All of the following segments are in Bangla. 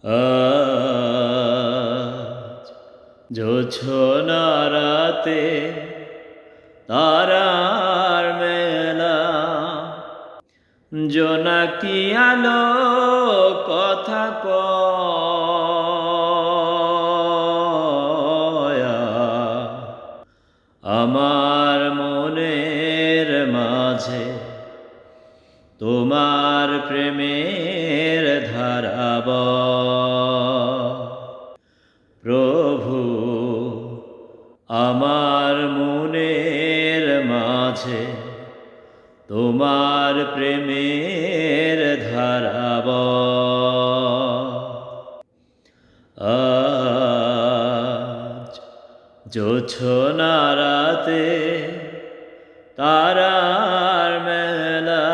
আজ জোছনা রাতে তারার মেলা, জোনাকি আলো কথা কয় আমার মনের মাঝে তোমার প্রেমের ধারা বয়। প্রভু আমার মনের মাঝে তোমার প্রেমের ধারা বয়। আজ জোছনা রাতে তারার মেলা,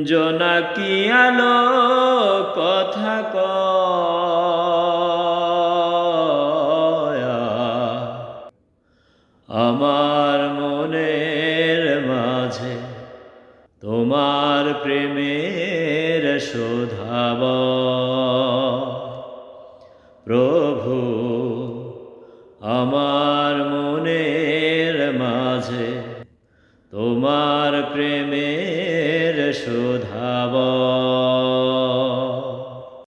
জোনাকি আলো কথা কয় আমার মনের মাঝে তোমার প্রেমের শোধা বয়। প্রভু আমার মনের মাঝে তোমার প্রেমের শোধা